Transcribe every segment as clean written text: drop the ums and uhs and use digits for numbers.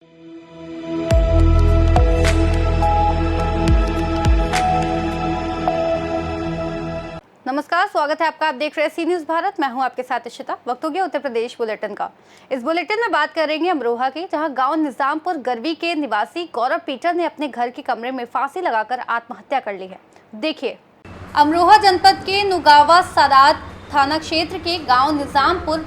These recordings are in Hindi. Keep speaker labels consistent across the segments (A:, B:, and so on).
A: नमस्कार, स्वागत है आपका। आप देख रहे हैं सी न्यूज़ भारत। मैं हूं आपके साथ इशिता। वक्त हो गया उत्तर प्रदेश बुलेटिन का। इस बुलेटिन में बात करेंगे अमरोहा की, जहां गांव निजामपुर गरवी के निवासी गौरव पीटर ने अपने घर के कमरे में फांसी लगाकर आत्महत्या कर ली है। देखिए, अमरोहा जनपद के नुगावा सराद थाना क्षेत्र के गाँव निजामपुर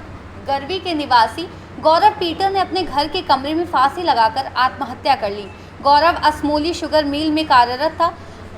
A: गरवी के निवासी गौरव पीटर ने अपने घर के कमरे में फांसी लगाकर आत्महत्या कर ली। गौरव असमोली शुगर मिल में कार्यरत था।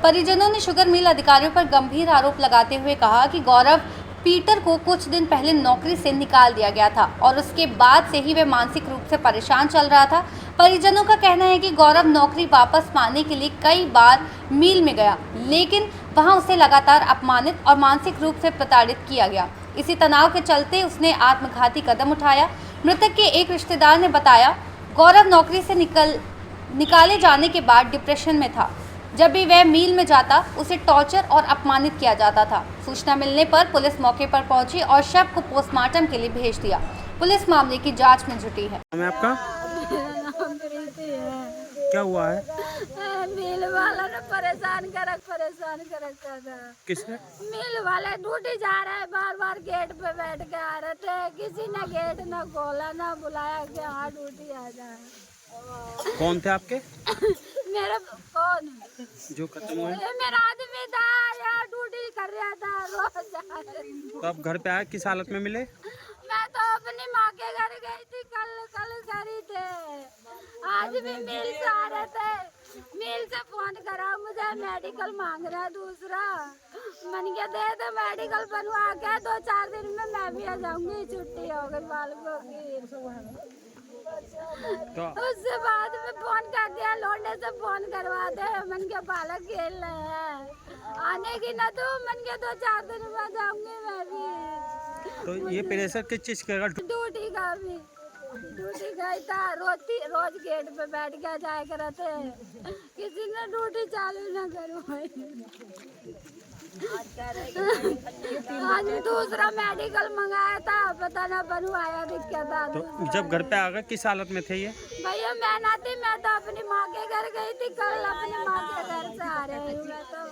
A: परिजनों ने शुगर मिल अधिकारियों पर गंभीर आरोप लगाते हुए कहा कि गौरव पीटर को कुछ दिन पहले नौकरी से निकाल दिया गया था और उसके बाद से ही वह मानसिक रूप से परेशान चल रहा था। परिजनों का कहना है कि गौरव नौकरी वापस पाने के लिए कई बार मिल में गया, लेकिन वहां उसे लगातार अपमानित और मानसिक रूप से प्रताड़ित किया गया। इसी तनाव के चलते उसने आत्मघाती कदम उठाया। मृतक के एक रिश्तेदार ने बताया, गौरव नौकरी से निकाले जाने के बाद डिप्रेशन में था। जब भी वह मिल में जाता, उसे टॉर्चर और अपमानित किया जाता था। सूचना मिलने पर पुलिस मौके पर पहुंची और शव को पोस्टमार्टम के लिए भेज दिया। पुलिस मामले की जांच में जुटी है।
B: मैं आपका क्या हुआ है?
C: मिल वाला ने परेशान करता था।
B: किसने?
C: मिल वाले ड्यूटी जा रहे हैं, बार बार गेट पे बैठ के आ रहे थे। किसी ने गेट न खोला, न बुलाया कि हाँ ड्यूटी आ जाए।
B: कौन थे आपके?
C: मेरा कौन
B: जो खत्म हुए?
C: मेरा आदमी था, यार ड्यूटी कर रहा था रोज।
B: तो आप घर पे आए, किस हालत में मिले?
C: मैं तो अपनी माँ के घर गई थी, कल घरी थे। आज भी मिल से आ रहे थे। मिल से फोन करा, मुझे मेडिकल मांग रहा है दूसरा। मन के दे दो मेडिकल बनवा के, 2-4 दिन में मैं भी आ जाऊंगी। छुट्टी हो गई बालकों की।
B: तो
C: उससे बाद में फोन कर दिया, लौंडे से फोन करवा दे, मन के बालक खेल रहे हैं। आने की न तो मन के 2-4 दिन में जाऊंगी मैं भी।
B: तो ये प्रेशर किस चीज का?
C: ड्यूटी का भी ड्यूटी गई था, रोज गेट पे बैठ के जाया करते। किसी ने ड्यूटी चालू न करवाई। आज दूसरा मेडिकल मंगाया था, पता ना बनवाया, दिक्कत आ।
B: तो जब घर पे आ गए, किस हालत में थे ये?
C: भैया मैं ना थी, मैं तो अपनी माँ के घर गई थी। कल अपनी माँ के घर से आ रही हूँ मैं तो।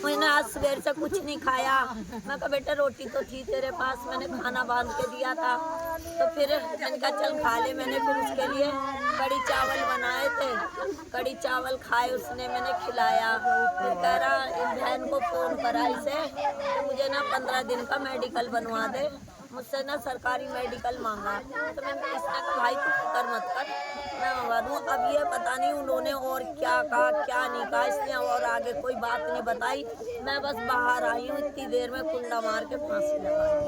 D: मैंने आज सवेर से कुछ नहीं खाया। मैं कहा बेटा रोटी तो थी तेरे पास, मैंने खाना बांध के दिया था। तो फिर मैंने कहा चल खा ले। मैंने फिर उसके लिए कड़ी चावल बनाए थे, कड़ी चावल खाए उसने, मैंने खिलाया। फिर कह रहा इस बहन को फोन करा इसे तो मुझे ना 15 दिन का मेडिकल बनवा दे। मुझसे ना सरकारी मेडिकल मांगा। तो मैंने इसने कहा भाई तू फिक्र मत कर, मैं मंगा दूँ। अब ये पता नहीं उन्होंने और क्या कहा क्या नहीं कहा, इसने और आगे कोई बात नहीं बताई। मैं बस बाहर आई हूँ, इतनी देर में कुंडा मार के फांसी लगाई।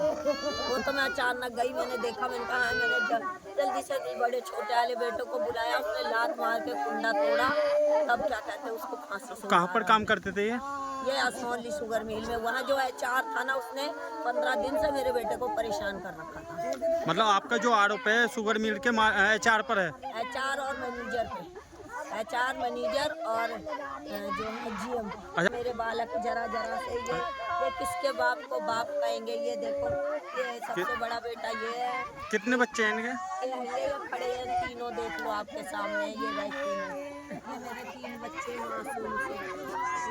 D: वो तो मैं अचानक गई, मैंने देखा, मैंने कहा मैंने जल्दी से बड़े छोटे वाले बेटे को बुलाया, उसने लात मार के कुंडा तोड़ा। तब क्या कहते हैं उसको फांसी से।
B: कहाँ पर काम करते थे
D: ये असमोली शुगर मिल में। वहाँ जो HR था ना, उसने 15 दिन से मेरे बेटे को परेशान कर रखा था।
B: मतलब आपका जो आरोप है शुगर मिल के HR पर है?
D: HR और मैनेजर पे, HR मैनेजर और जो है GM।
B: अच्छा।
D: मेरे बालक जरा से ये किसके बाप को बाप कहेंगे। ये देखो, ये सबसे बड़ा बेटा ये है।
B: कितने बच्चे हैं इनके?
D: ये खड़े हैं तीनों, देख लो आपके सामने, ये रहे तीनों। ये मेरे 3 बच्चे मासूम से। ये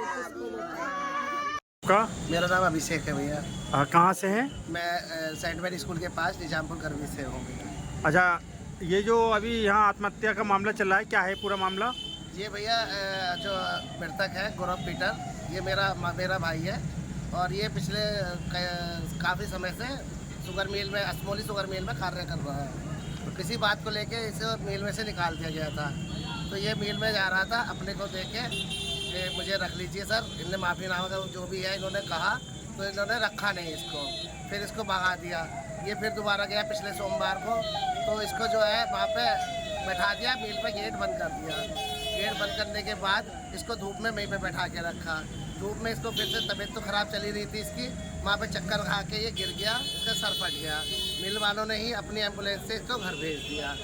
D: किसको बताएं?
B: का
E: मेरा नाम अभिषेक है भैया।
B: कहाँ से हैं?
E: मैं सेंट मैरी स्कूल के पास निजामपुर गरवी से हूँ।
B: अच्छा, ये जो अभी यहाँ आत्महत्या का मामला चल रहा है, क्या है पूरा मामला?
E: ये भैया जो मृतक है गौरव पीटर, ये मेरा भाई है। और ये पिछले काफ़ी समय से शुगर मिल में, असमोली शुगर मिल में कार्य कर रहा है। तो किसी बात को लेके इसे मिल में से निकाल दिया गया था। तो ये मिल में जा रहा था, अपने को देख के मुझे रख लीजिए सर, इनने माफ़ीनामा जो भी है इन्होंने कहा, तो इन्होंने रखा नहीं इसको। फिर इसको भगा दिया। ये फिर दोबारा गया पिछले सोमवार को, तो इसको जो है वहाँ पे बैठा दिया, मिल पे गेट बंद कर दिया। गेट बंद करने के बाद इसको धूप में वहीं पे बैठा के रखा। धूप में इसको फिर से तबीयत तो ख़राब चली रही थी इसकी, वहाँ पे चक्कर खा के ये गिर गया, इसका सर फट गया। मिल वालों ने ही अपनी एम्बुलेंस से इसको घर भेज दिया।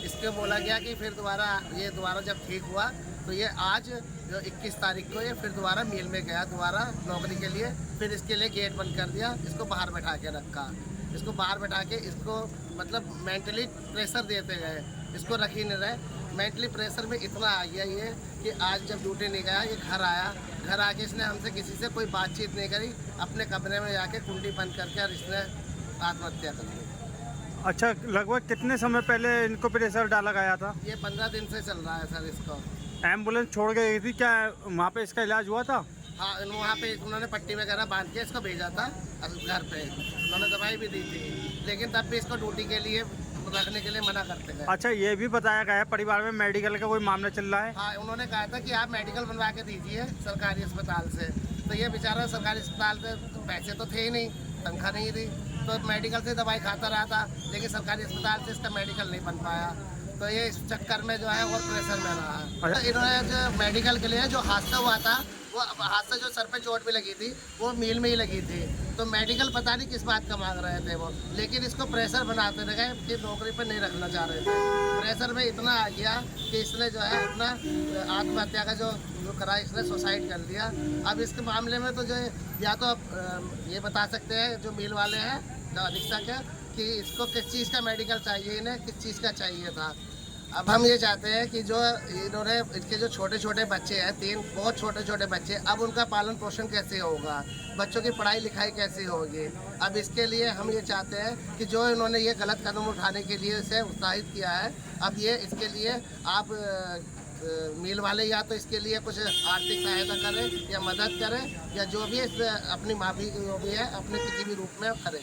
E: इसको बोला गया कि फिर दोबारा जब ठीक हुआ तो ये आज 21 तारीख को ये फिर दोबारा मिल में गया, दोबारा नौकरी के लिए। फिर इसके लिए गेट बंद कर दिया, इसको बाहर बैठा के रखा। इसको बाहर बैठा के इसको मतलब मेंटली प्रेशर देते गए। इसको रख ही नहीं रहे। मेंटली प्रेशर में इतना आ गया ये कि आज जब ड्यूटी नहीं गया, ये घर आया, घर आके इसने हमसे किसी से कोई बातचीत नहीं करी, अपने कमरे में जाके कुंडी बंद करके और इसने आत्महत्या कर ली।
B: अच्छा, लगभग कितने समय पहले इनको प्रेशर डाला गया था?
E: ये 15 दिन से चल रहा है सर इसको।
B: एम्बुलेंस छोड़ गई थी क्या? वहाँ पे इसका इलाज हुआ था?
E: हाँ, वहाँ पे उन्होंने पट्टी वगैरह बांध के इसको भेजा था घर पे, उन्होंने दवाई भी दी थी, लेकिन तब भी इसको ड्यूटी के लिए रखने के लिए मना करते गए।
B: अच्छा, ये भी बताया गया है परिवार में मेडिकल का कोई मामला चल रहा है?
E: हाँ, उन्होंने कहा था कि आप मेडिकल बनवा के दीजिए सरकारी अस्पताल से, तो ये बेचारा सरकारी अस्पताल से पैसे तो थे ही नहीं, तनख्वाह नहीं थी, तो मेडिकल से दवाई खाता रहा था, लेकिन सरकारी अस्पताल से इसका मेडिकल नहीं बन पाया, तो ये इस चक्कर में जो है और प्रेशर में रहा है।
B: अच्छा।
E: इन्होंने जो मेडिकल के लिए जो हादसा हुआ था, वो हादसा जो सर पे चोट भी लगी थी वो मील में ही लगी थी, तो मेडिकल पता नहीं किस बात का मांग रहे थे वो, लेकिन इसको प्रेशर बनाते रहे कि नौकरी पर नहीं रखना चाह रहे थे। प्रेशर में इतना आ गया कि इसने जो है अपना आत्महत्या का जो करा, इसने सुसाइड कर लिया। अब इसके मामले में तो जो या तो ये बता सकते हैं जो मिल वाले हैं, जो अधीक्षक है, कि इसको किस चीज़ का मेडिकल चाहिए, इन्हें किस चीज़ का चाहिए था। अब हम ये चाहते हैं कि जो इन्होंने इसके जो छोटे छोटे बच्चे हैं, 3 बहुत छोटे छोटे बच्चे, अब उनका पालन पोषण कैसे होगा, बच्चों की पढ़ाई लिखाई कैसे होगी। अब इसके लिए हम ये चाहते हैं कि जो इन्होंने ये गलत कदम उठाने के लिए इसे उत्साहित किया है, अब ये इसके लिए आप मिल वाले या तो इसके लिए कुछ आर्थिक सहायता करें या मदद करें, या जो भी इस अपनी माफ़ी जो भी है अपने किसी भी रूप में करें।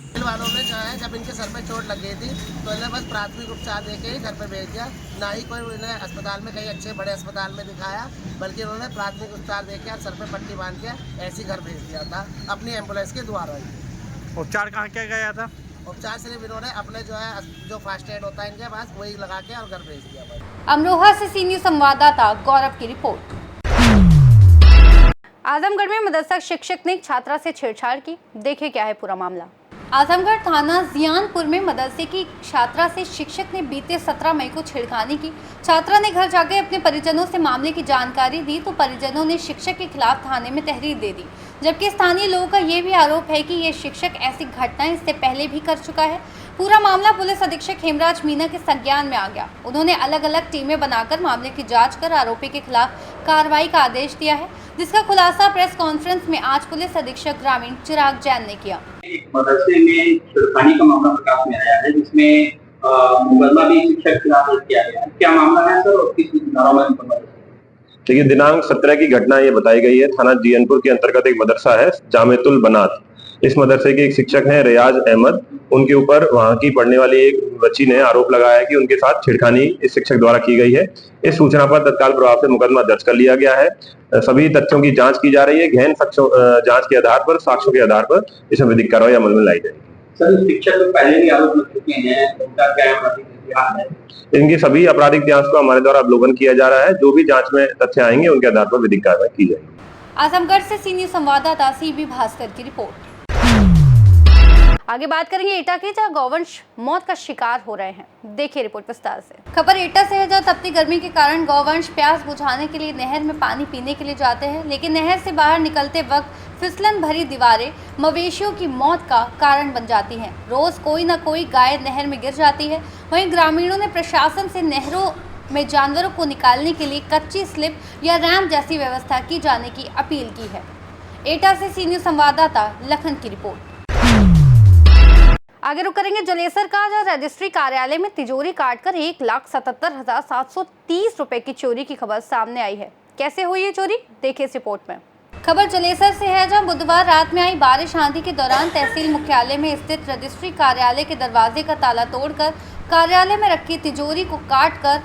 E: मिल वालों ने जो है जब इनके सर में चोट लग गई थी तो इन्हें बस प्राथमिक उपचार देके ही घर पे भेज दिया, ना ही कोई इन्हें अस्पताल में कहीं अच्छे बड़े अस्पताल में दिखाया, बल्कि उन्होंने प्राथमिक उपचार देके और सर पे पट्टी बांध के ऐसे ही घर भेज दिया था अपनी एम्बुलेंस के द्वारा ही।
B: उपचार कहाँ किया गया था?
E: उपचार सिर्फ इन्होंने अपने जो है जो फास्ट एड होता है इनके पास वही लगा के और घर भेज दिया बस।
A: अमरोहा से सी न्यूज़ संवाददाता गौरव की रिपोर्ट। आजमगढ़ में मदरसा शिक्षक ने एक छात्रा से छेड़छाड़ की, देखे क्या है पूरा मामला। आजमगढ़ थाना जियानपुर में मदरसे की छात्रा से शिक्षक ने बीते 17 मई को छेड़खानी की। छात्रा ने घर जाकर अपने परिजनों से मामले की जानकारी दी तो परिजनों ने शिक्षक के खिलाफ थाने में तहरीर दे दी, जबकि स्थानीय लोगों का ये भी आरोप है कि ये शिक्षक ऐसी घटनाएं इससे पहले भी कर चुका है। पूरा मामला पुलिस अधीक्षक हेमराज मीना के संज्ञान में आ गया। उन्होंने अलग अलग टीमें बनाकर मामले की जांच कर आरोपी के खिलाफ कार्रवाई का आदेश दिया है, जिसका खुलासा प्रेस कॉन्फ्रेंस में आज पुलिस अधीक्षक ग्रामीण चिराग जैन ने किया।
F: एक मदरसे में छेड़खानी का मामला प्रकाश में आया है, जिसमें मुकदमा भी शिक्षक के खिलाफ दर्ज किया गया है। क्या मामला है सर और किस धारा में मुकदमा?
G: देखिए, दिनांक 17 की घटना ये बताई गई है। थाना जियानपुर के अंतर्गत एक मदरसा है जामेतुल बनात। इस मदरसे के एक शिक्षक हैं रियाज अहमद। उनके ऊपर वहां की पढ़ने वाली एक बच्ची ने आरोप लगाया है कि उनके साथ छेड़खानी इस शिक्षक द्वारा की गई है। इस सूचना पर तत्काल प्रभाव से मुकदमा दर्ज कर लिया गया है। सभी तथ्यों की जांच की जा रही है। गहन जांच के आधार पर, साक्ष्यों के आधार पर इसमें विधिक कार्रवाई अमल में लाई जाएगी।
F: सर, शिक्षक को पहले भी आरोप लग चुके हैं, उनका क्या इतिहास है?
G: इनकी सभी आपराधिक इतिहास को हमारे द्वारा अवलोकन किया जा रहा है। जो भी जांच में तथ्य आएंगे उनके आधार पर विधिक कार्रवाई की जाएगी।
A: आजमगढ़ से सी न्यूज़ संवाददाता सीबी भास्कर की रिपोर्ट। आगे बात करेंगे एटा की, जहां गौवंश मौत का शिकार हो रहे हैं। देखिए रिपोर्ट विस्तार से। खबर एटा से है, जहां तपती गर्मी के कारण गौवंश प्यास बुझाने के लिए नहर में पानी पीने के लिए जाते हैं, लेकिन नहर से बाहर निकलते वक्त फिसलन भरी दीवारें मवेशियों की मौत का कारण बन जाती हैं। रोज कोई न कोई गाय नहर में गिर जाती है। वहीं ग्रामीणों ने प्रशासन से नहरों में जानवरों को निकालने के लिए कच्ची स्लिप या रैंप जैसी व्यवस्था की जाने की अपील की है। एटा से सी न्यूज़ संवाददाता लखन की रिपोर्ट। आगे रुक करेंगे जलेसर का, जहां रजिस्ट्री कार्यालय में तिजोरी काटकर 1,77,730 रुपए की चोरी की खबर सामने आई है। कैसे हुई ये चोरी, देखिए इस रिपोर्ट में। खबर जलेसर से है, जहां बुधवार रात में आई बारिश आंधी के दौरान तहसील मुख्यालय में स्थित रजिस्ट्री कार्यालय के दरवाजे का ताला तोड़कर कार्यालय में रखी तिजोरी को काटकर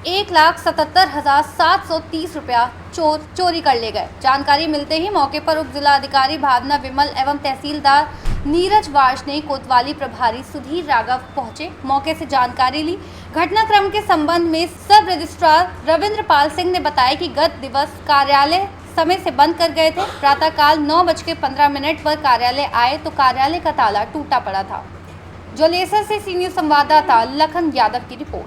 A: 1,77,730 रुपया चोरी कर ले गए। जानकारी मिलते ही मौके पर उप जिलाधिकारी भावना विमल एवं तहसीलदार नीरज वार्ष्णेय, कोतवाली प्रभारी सुधीर राघव पहुंचे, मौके से जानकारी ली। घटनाक्रम के संबंध में सब रजिस्ट्रार रविंद्र पाल सिंह ने बताया कि गत दिवस कार्यालय समय से बंद कर गए थे। प्रातःकाल 9:15 पर कार्यालय आए तो कार्यालय का ताला टूटा पड़ा था। जलेसर से सी न्यूज़ संवाददाता लखन यादव की रिपोर्ट।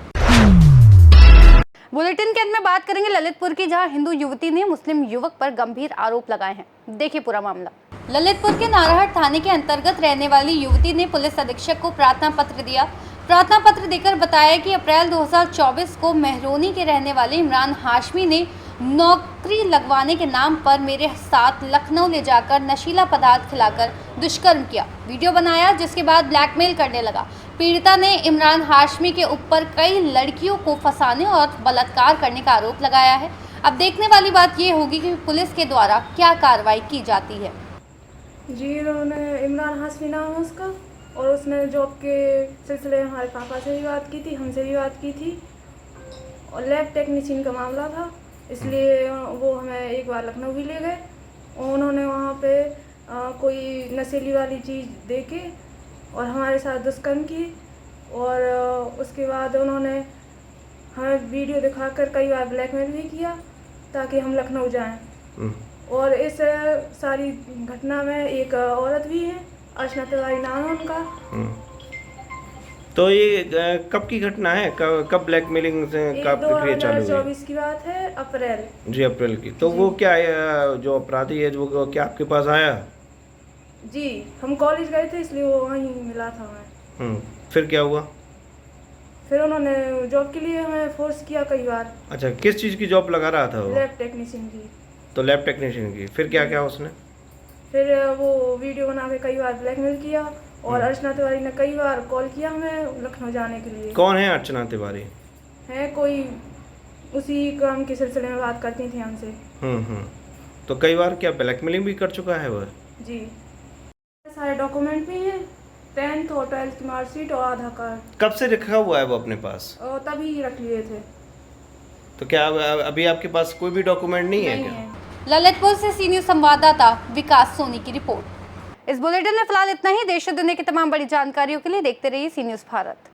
A: बुलेटिन के अंत में बात करेंगे ललितपुर की, जहां हिंदू युवती ने मुस्लिम युवक पर गंभीर आरोप लगाए हैं। देखिए पूरा मामला। ललितपुर के नारायण थाने के अंतर्गत रहने वाली युवती ने पुलिस अधीक्षक को प्रार्थना पत्र दिया। प्रार्थना पत्र देकर बताया कि अप्रैल 2024 को मेहरोनी के रहने वाले इमरान हाशमी ने नौकरी लगवाने के नाम पर मेरे साथ लखनऊ ले जाकर नशीला पदार्थ खिलाकर दुष्कर्म किया, वीडियो बनाया, जिसके बाद ब्लैकमेल करने लगा। पीड़िता ने इमरान हाशमी के ऊपर कई लड़कियों को फंसाने और बलात्कार करने का आरोप लगाया है। अब देखने वाली बात ये होगी कि पुलिस के द्वारा क्या कार्रवाई की जाती है।
H: जी, उन्होंने इमरान हाशमी नाम है उसका, और उसने जॉब के सिलसिले में हमारे पापा से भी बात की थी, हमसे भी बात की थी, और लैब टेक्नीशियन का मामला था, इसलिए वो हमें एक बार लखनऊ भी ले गए। उन्होंने वहाँ पे कोई नशीली वाली चीज़ दे के और हमारे साथ दुष्कर्म की, और उसके बाद उन्होंने हमें वीडियो दिखाकर कई बार ब्लैकमेल भी किया ताकि हम लखनऊ जाएं। और इस सारी घटना में एक औरत भी है, अर्चना तिवारी नाम है उनका।
I: तो ये कब की घटना है, कब ब्लैकमेलिंग से कब प्रक्रिया चालू हुई?
H: 2024 की बात है, अप्रैल।
I: जी, अप्रैल की। तो वो क्या है, जो अपराधी है वो क्या आपके पास आया?
H: जी, हम कॉलेज गए थे इसलिए वो वहीं मिला था हमें।
I: फिर क्या हुआ?
H: फिर उन्होंने जॉब के लिए हमें फोर्स किया कई बार।
I: अच्छा, किस चीज़ की जॉब लगा रहा था वो?
H: लैब टेक्नीशियन की।
I: तो लैब टेक्नीशियन की। फिर क्या क्या उसने?
H: फिर वो वीडियो बना के कई बार ब्लैकमेल किया, और अर्चना तिवारी ने कई बार कॉल किया हमें लखनऊ जाने के लिए।
I: कौन है अर्चना तिवारी?
H: है कोई, उसी काम के सिलसिले में बात करती थी हमसे।
I: तो कई बार क्या ब्लैकमेलिंग भी कर चुका है वह?
H: जी, सारे डॉक्यूमेंट भी हैं, 10th और 12th की मार्कशीट और आधार कार्ड।
I: कब से रखा हुआ है वो अपने पास?
H: और तभी रख लिए थे।
I: तो क्या अभी आपके पास कोई भी डॉक्यूमेंट नहीं है क्या?
A: ललितपुर से सी न्यूज़ संवाददाता विकास सोनी की रिपोर्ट। इस बुलेटिन में फिलहाल इतना ही। देश और दुनिया की तमाम बड़ी जानकारियों के लिए देखते रहिए सी न्यूज़ भारत।